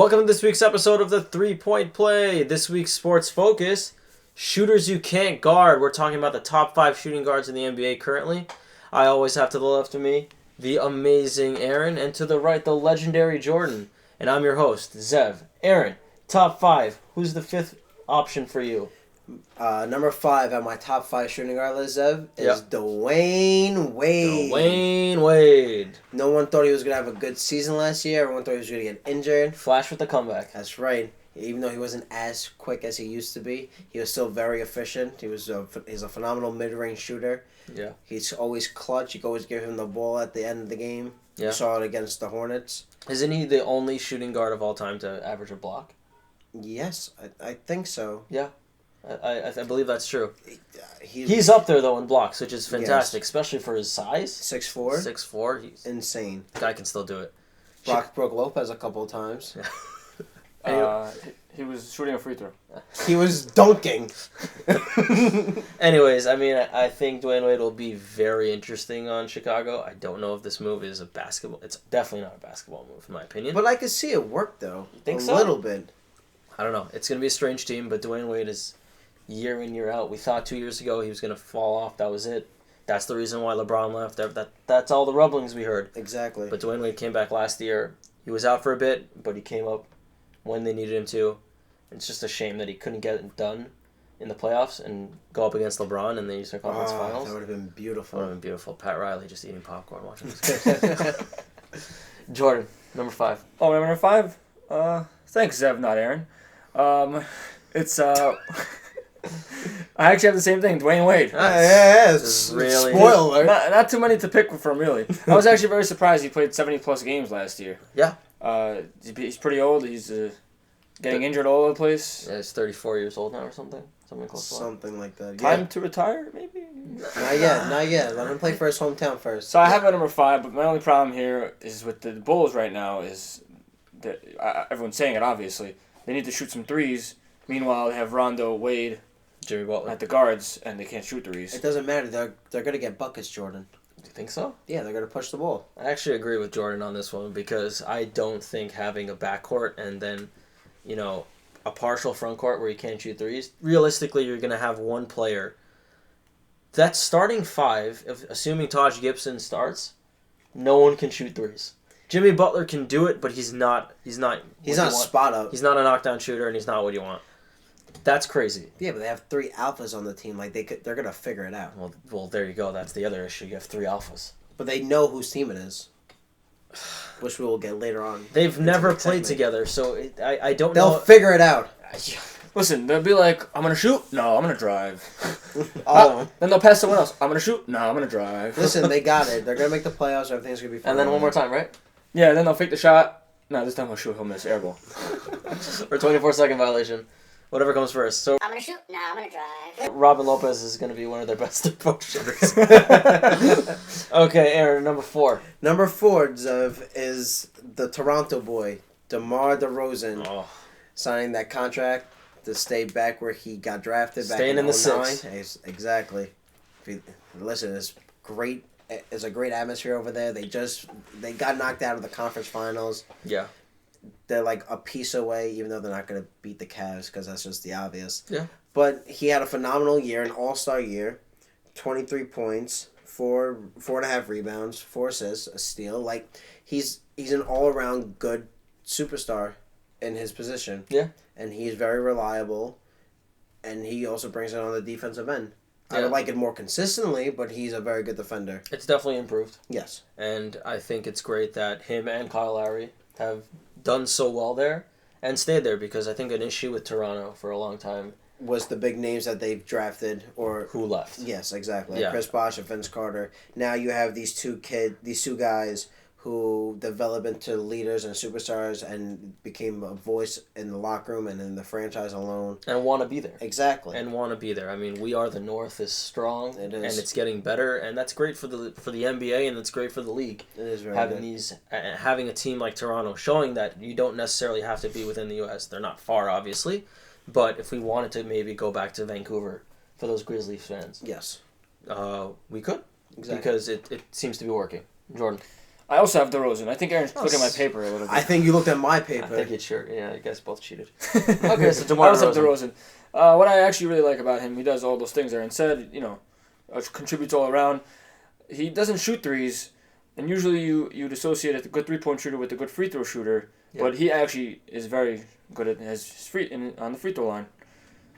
Welcome to this week's episode of the 3-Point Play. This week's sports focus, shooters you can't guard. We're talking about the top 5 shooting guards in the NBA currently. I always have to the left of me the amazing Aaron, and to the right the legendary Jordan. And I'm your host, Zev. Aaron, top 5. Who's the 5th option for you? Number 5 on my top 5 shooting guard list, Zev, is Dwayne Wade. Dwayne Wade. No one thought he was going to have a good season last year. Everyone thought he was going to get injured. Flash with the comeback. That's right. Even though he wasn't as quick as he used to be, he was still very efficient. He's a phenomenal mid-range shooter. Yeah. He's always clutch. You can always give him the ball at the end of the game. Yeah. You saw it against the Hornets. Isn't he the only shooting guard of all time to average a block? Yes, I think so. Yeah. I believe that's true. He's up there, though, in blocks, which is fantastic, especially for his size. 6'4". 6'4". He's insane. The guy can still do it. Brook Lopez a couple of times. He was shooting a free throw. He was dunking. Anyways, I think Dwayne Wade will be very interesting on Chicago. I don't know if this move is a basketball. It's definitely not a basketball move, in my opinion. But I could see it work, though. You think a so? Little bit. I don't know. It's going to be a strange team, but Dwayne Wade is year in, year out. We thought 2 years ago he was going to fall off. That was it. That's the reason why LeBron left. That's all the rumblings we heard. Exactly. But Dwayne Wade came back last year. He was out for a bit, but he came up when they needed him to. It's just a shame that he couldn't get it done in the playoffs and go up against LeBron in the Eastern Conference Finals. That would have been beautiful. That would have been beautiful. Pat Riley just eating popcorn watching this. Jordan, number 5. Oh, number 5? Thanks, Zev, not Aaron. It's I actually have the same thing, Dwayne Wade. Yes. Really Spoiler. Not too many to pick from, really. I was actually very surprised he played 70-plus games last year. Yeah. He's pretty old. He's getting injured all over the place. Yeah, he's 34 years old now or something. Something close to that. Something like that. Time to retire, maybe? Not yet. Let him play for his hometown first. So I have a number 5, but my only problem here is with the Bulls right now is that everyone's saying it, obviously. They need to shoot some threes. Meanwhile, they have Rondo, Wade, Jimmy Butler at the guards, and they can't shoot threes. It doesn't matter. They're going to get buckets, Jordan. Do you think so? Yeah, they're going to push the ball. I actually agree with Jordan on this one because I don't think having a backcourt and then, a partial front court where you can't shoot threes, realistically you're going to have one player. That's starting 5, assuming Taj Gibson starts, no one can shoot threes. Jimmy Butler can do it, but he's not spot up. He's not a knockdown shooter, and he's not what you want. That's crazy. Yeah, but they have 3 alphas on the team. Like they're gonna figure it out. Well, there you go. That's the other issue. You have 3 alphas. But they know whose team it is, which we will get later on. They've never played together, so I don't know. They'll figure it out. Listen, they'll be like, I'm going to shoot. No, I'm going to drive. Then they'll pass someone else. I'm going to shoot. No, I'm going to drive. Listen, they got it. They're going to make the playoffs. Everything's going to be fine. And then one more time, right? Yeah, then they'll fake the shot. No, this time he'll shoot. He'll miss. Air ball. Or 24-second violation. Whatever comes first. So I'm going to shoot. No, I'm going to drive. Robin Lopez is going to be one of their best approach shooters. Okay, Aaron, number 4. Number 4, Zev, is the Toronto boy, Demar DeRozan, signing that contract to stay back where he got drafted Staying back in the 2009. 6. Exactly. Listen, it's great. It's a great atmosphere over there. They got knocked out of the conference finals. Yeah. They're like a piece away, even though they're not going to beat the Cavs because that's just the obvious. Yeah. But he had a phenomenal year, an all-star year, 23 points, 4.5 rebounds, 4 assists, a steal. Like he's an all-around good superstar in his position. Yeah. And he's very reliable, and he also brings it on the defensive end. Yeah. I would like it more consistently, but he's a very good defender. It's definitely improved. Yes. And I think it's great that him and Kyle Lowry have done so well there and stayed there because I think an issue with Toronto for a long time was the big names that they've drafted or who left. Yes, exactly. Yeah. Chris Bosh and Vince Carter. Now you have these two guys who develop into leaders and superstars and became a voice in the locker room and in the franchise alone. And want to be there. Exactly. And want to be there. I mean, We Are the North is strong. It is. And it's getting better, and that's great for the NBA, and it's great for the league. It is very having good. Having a team like Toronto, showing that you don't necessarily have to be within the U.S. They're not far, obviously, but if we wanted to maybe go back to Vancouver for those Grizzlies fans, Yes. we could. Exactly. Because it seems to be working. Jordan. I also have DeRozan. I think Aaron's looking at my paper a little bit. I think you looked at my I paper. think it's sure. Yeah, you guys both cheated. Okay, so DeMar I also have DeRozan. DeRozan. What I actually really like about him, he does all those things Aaron said. Contributes all around. He doesn't shoot threes, and usually you'd associate a good 3-point shooter with a good free throw shooter. Yeah. But he actually is very good at his on the free throw line.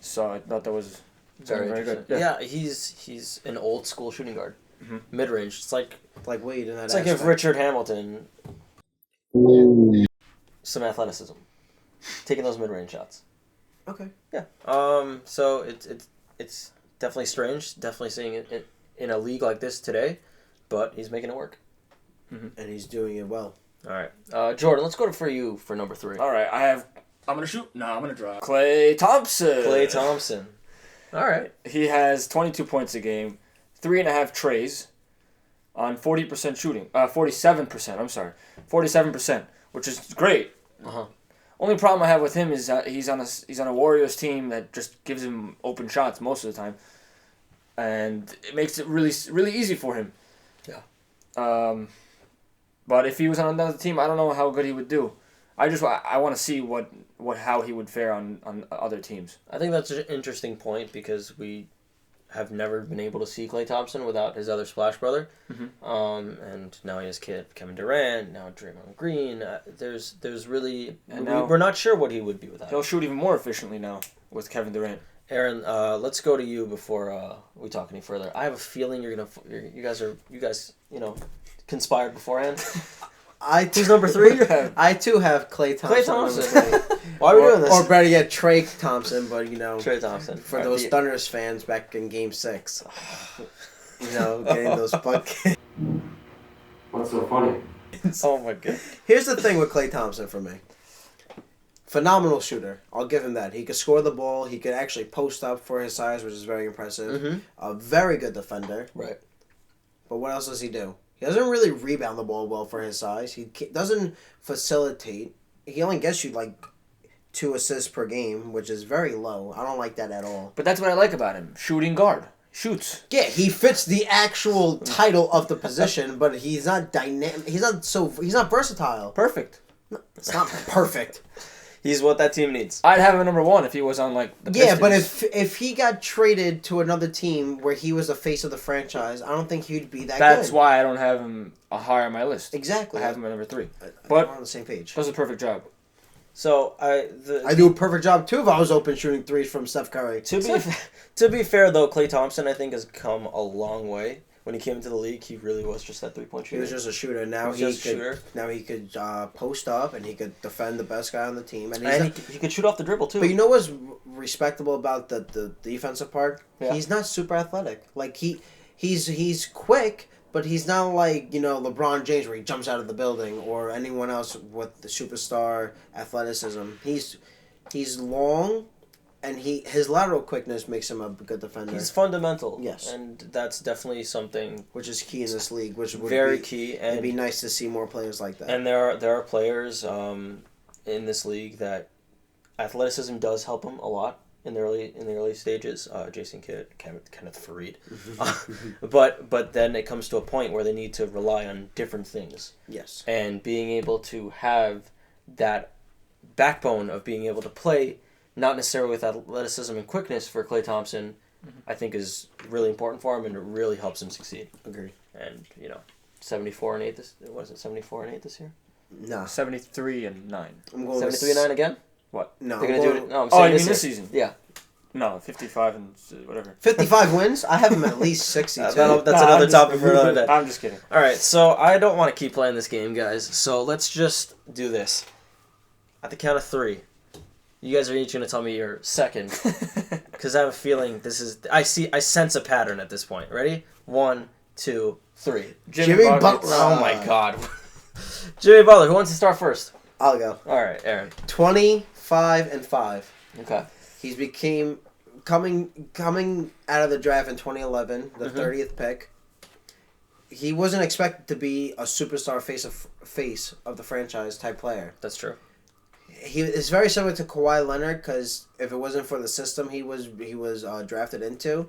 So I thought that was very good. Yeah, he's an old school shooting guard. Mhm. Mid range. It's like Wade in that. it's like if aspect. Richard Hamilton some athleticism. Taking those mid range shots. Okay. Yeah. So it's definitely strange. Definitely seeing it in a league like this today, but he's making it work. And he's doing it well. All right, Jordan. Let's go for you for number 3. All right, I'm gonna shoot. No, I'm gonna draw. Klay Thompson. Klay Thompson. All right. He has 22 points a game, 3.5 trays, on 40% shooting. 47%. I'm sorry, 47%, which is great. Uh-huh. Only problem I have with him is that he's on a Warriors team that just gives him open shots most of the time, and it makes it really easy for him. Yeah. But if he was on another team, I don't know how good he would do. I want to see how he would fare on other teams. I think that's an interesting point because we have never been able to see Klay Thompson without his other Splash brother. And now he has Kevin Durant, now Draymond Green. There's really we're not sure what he would be without. He'll shoot even more efficiently now with Kevin Durant. Aaron, let's go to you before we talk any further. I have a feeling you guys conspired beforehand. Who's number 3? I too have Klay Thompson. Klay Thompson. Why are we doing this? Or better yet, Trey Thompson. But Trey Thompson. for those Thunders fans back in Game 6, getting those buckets. What's so funny? Oh my god. Here's the thing with Klay Thompson for me. Phenomenal shooter. I'll give him that. He could score the ball. He could actually post up for his size, which is very impressive. Mm-hmm. A very good defender. Right. But what else does he do? He doesn't really rebound the ball well for his size. He doesn't facilitate. He only gets you like 2 assists per game, which is very low. I don't like that at all. But that's what I like about him. Shooting guard. Shoots. Yeah, he fits the actual title of the position, but he's not dynamic. He's not versatile. Perfect. It's not perfect. He's what that team needs. I'd have him number 1 if he was on the Yeah, Pistons. but if he got traded to another team where he was the face of the franchise, I don't think he'd be that That's good. why I don't have him higher on my list. Exactly. I have him at number 3. But But we're on the same page. does a perfect job. So I do a perfect job too if I was open shooting threes from Steph Curry. To be fair though, Klay Thompson I think has come a long way. When he came into the league, he really was just that 3-point shooter. He was just a shooter. Now he could post up and he could defend the best guy on the team. And he could shoot off the dribble too. But you know what's respectable about the defensive part? Yeah. He's not super athletic. Like he's quick, but he's not like LeBron James where he jumps out of the building or anyone else with the superstar athleticism. He's long. And his lateral quickness makes him a good defender. He's fundamental. Yes. And that's definitely something which is key in this league, which would very be key. And it'd be nice to see more players like that. And there are players in this league that athleticism does help them a lot in the early stages. Jason Kidd, Kenneth Farid. But then it comes to a point where they need to rely on different things. Yes. And being able to have that backbone of being able to play not necessarily with athleticism and quickness for Klay Thompson, I think is really important for him and it really helps him succeed. Agreed. And 74-8 this. What is it? 74-8 this year. No. 73-9. I'm going 73-9 again. What? No. They're gonna do it. No, I'm Oh, saying you mean this this year. season? Yeah. No, 55 and whatever. 55 wins. I have him at least 62. That's another topic for another day. I'm just kidding. All right, so I don't want to keep playing this game, guys. So let's just do this. At the count of 3. You guys are each going to tell me your second, because I have a feeling I sense a pattern at this point. Ready? 1, 2, 3. Jimmy Buckets. Butler. Oh my God. Jimmy Butler. Who wants to start first? I'll go. All right, Aaron. 25-5. Okay. He's became coming out of the draft in 2011, the 30th pick. He wasn't expected to be a superstar face of the franchise type player. That's true. it's very similar to Kawhi Leonard because if it wasn't for the system he was drafted into,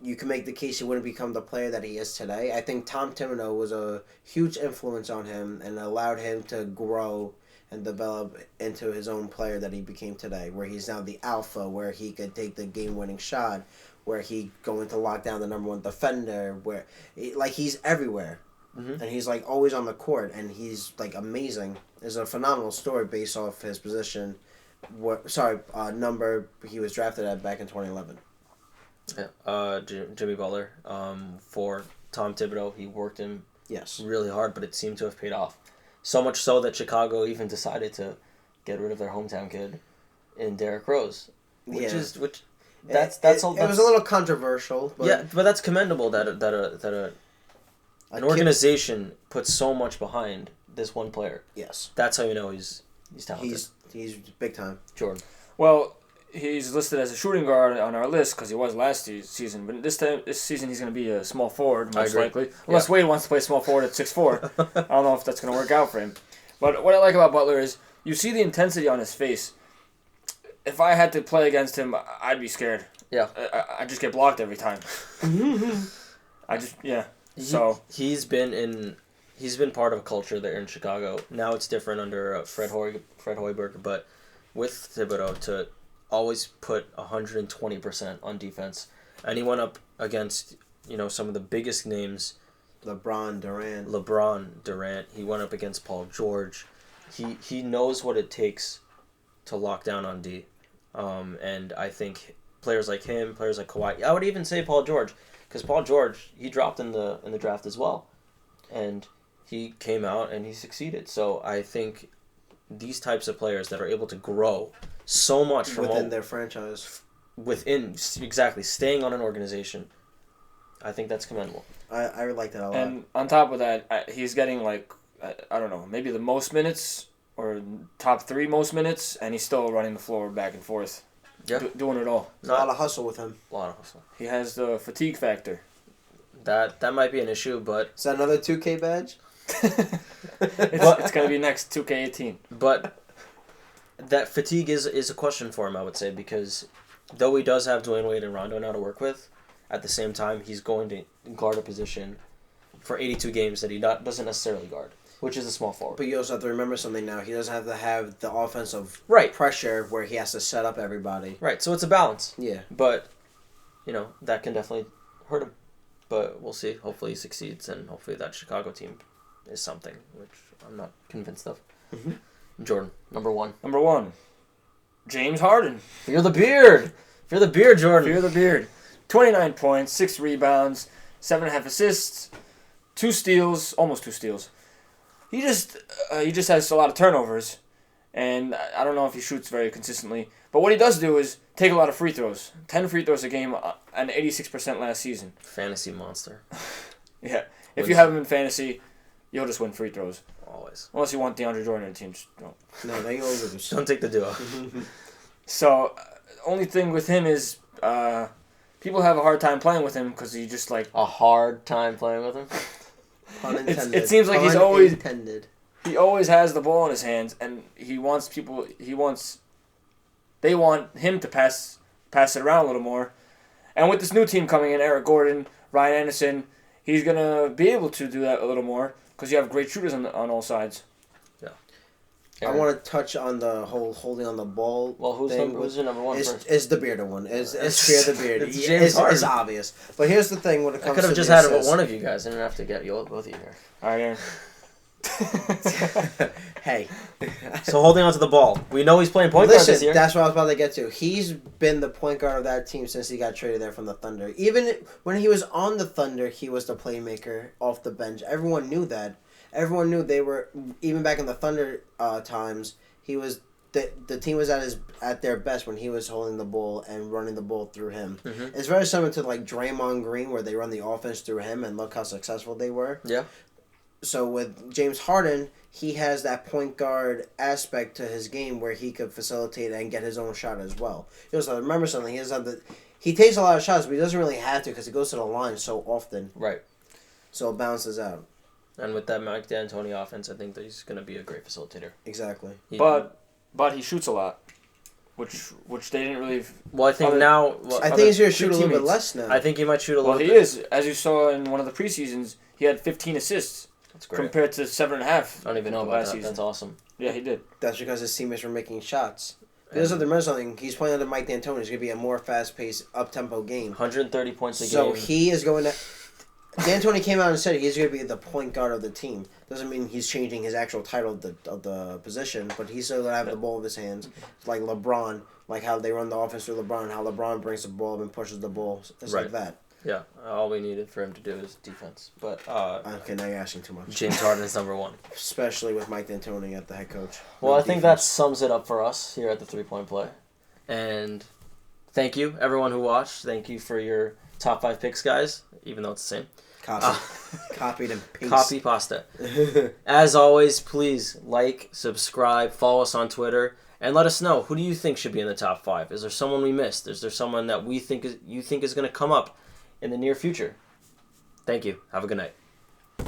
you can make the case he wouldn't become the player that he is today. I think Tom Thibodeau was a huge influence on him and allowed him to grow and develop into his own player that he became today, where he's now the alpha, where he could take the game-winning shot, where he going to lock down the number one defender, where he's everywhere. And he's like always on the court, and he's like amazing. It's a phenomenal story based off his position. Number he was drafted at back in 2011. Yeah, Jimmy Butler. For Tom Thibodeau, he worked him really hard, but it seemed to have paid off. So much so that Chicago even decided to get rid of their hometown kid in Derrick Rose, It was a little controversial. But but that's commendable that an organization puts so much behind this one player. Yes. That's how you know he's talented. He's big time. Jordan. Well, he's listed as a shooting guard on our list because he was last season. But this season he's going to be a small forward, most likely. Unless Wade wants to play small forward at 6'4". I don't know if that's going to work out for him. But what I like about Butler is you see the intensity on his face. If I had to play against him, I'd be scared. Yeah. I just get blocked every time. So he's been part of a culture there in Chicago. Now it's different under Fred Hoiberg, but with Thibodeau to always put 120% on defense, and he went up against some of the biggest names. LeBron Durant. He went up against Paul George. He knows what it takes to lock down on D, and I think players like him, players like Kawhi. I would even say Paul George. Because Paul George, he dropped in the draft as well, and he came out and he succeeded. So I think these types of players that are able to grow so much from within their franchise, staying on an organization, I think that's commendable. I like that a lot. And on top of that, he's getting I don't know, maybe the most minutes or top 3 most minutes, and he's still running the floor back and forth. Yeah. Doing it all. A lot of hustle with him. A lot of hustle. He has the fatigue factor. That might be an issue, but... Is that another 2K badge? It's going to be next 2K18. But that fatigue is a question for him, I would say, because though he does have Dwayne Wade and Rondo now to work with, at the same time, he's going to guard a position for 82 games that he doesn't necessarily guard, which is a small forward. But you also have to remember something now. He doesn't have to have the offensive pressure where he has to set up everybody. Right, so it's a balance. Yeah. But, that can definitely hurt him. But we'll see. Hopefully he succeeds, and hopefully that Chicago team is something, which I'm not convinced of. Mm-hmm. Jordan, number 1. Number 1, James Harden. Fear the beard. Fear the beard, Jordan. Fear the beard. 29 points, 6 rebounds, 7.5 assists, 2 steals, almost 2 steals. He just has a lot of turnovers, and I don't know if he shoots very consistently. But what he does do is take a lot of free throws. 10 free throws a game, and 86% last season. Fantasy monster. Yeah. If you have him in fantasy, you'll just win free throws. Always. Unless you want DeAndre Jordan on your team, just don't. No, they go over this. Don't take the duo. So, only thing with him is people have a hard time playing with him because he just A hard time playing with him? Pun intended. It seems like he always has the ball in his hands, and they want him to pass it around a little more. And with this new team coming in, Eric Gordon, Ryan Anderson, he's going to be able to do that a little more because you have great shooters on all sides. Yeah. I want to touch on the whole holding on the ball. Well, who's your number 1 first? It's the bearded one. It's Fear the Beard. It's James Harden. It's obvious. But here's the thing when it comes to I could have just had it with one of you guys. I didn't have to get both of you here. All right, Aaron. Hey. So holding on to the ball. We know he's playing point guard this year. That's what I was about to get to. He's been the point guard of that team since he got traded there from the Thunder. Even when he was on the Thunder, he was the playmaker off the bench. Everyone knew that. Everyone knew they were, even back in the Thunder times, he was the team was at their best when he was holding the ball and running the ball through him. Mm-hmm. It's very similar to like Draymond Green where they run the offense through him and look how successful they were. Yeah. So with James Harden, he has that point guard aspect to his game where he could facilitate and get his own shot as well. You also remember something. He takes a lot of shots, but he doesn't really have to because he goes to the line so often. Right. So it balances out. And with that Mike D'Antoni offense, I think that he's going to be a great facilitator. Exactly. But but he shoots a lot, which they didn't really. Well, I think other- now. I think he's going to shoot a little bit less now. I think he might shoot a little Well, he bit. is. As you saw in one of the preseasons, he had 15 assists That's great. compared to 7.5. I don't even know about last that. season. That's awesome. Yeah, he did. That's because his teammates were making shots. Because of the remember something, he's playing under Mike D'Antoni. It's going to be a more fast-paced, up-tempo game. 130 points a So game. he is going to... D'Antoni came out and said he's going to be the point guard of the team. Doesn't mean he's changing his actual title of the position, but he's still going to have the ball in his hands. Like LeBron, like how they run the offense through LeBron, how LeBron brings the ball up and pushes the ball. It's Right. like that. Yeah, all we needed for him to do is defense. But Okay, now you're asking too much. James Harden is number one. Especially with Mike D'Antoni at the head coach. Well, No I think that defense. sums it up for us here at the 3-Point Play. And thank you, everyone who watched. Thank you for your top 5 picks, guys, even though it's the same. Copied and pasted. Copy pasta. As always, please like, subscribe, follow us on Twitter, and let us know, who do you think should be in the top 5? Is there someone we missed? Is there someone that you think is going to come up in the near future? Thank you. Have a good night.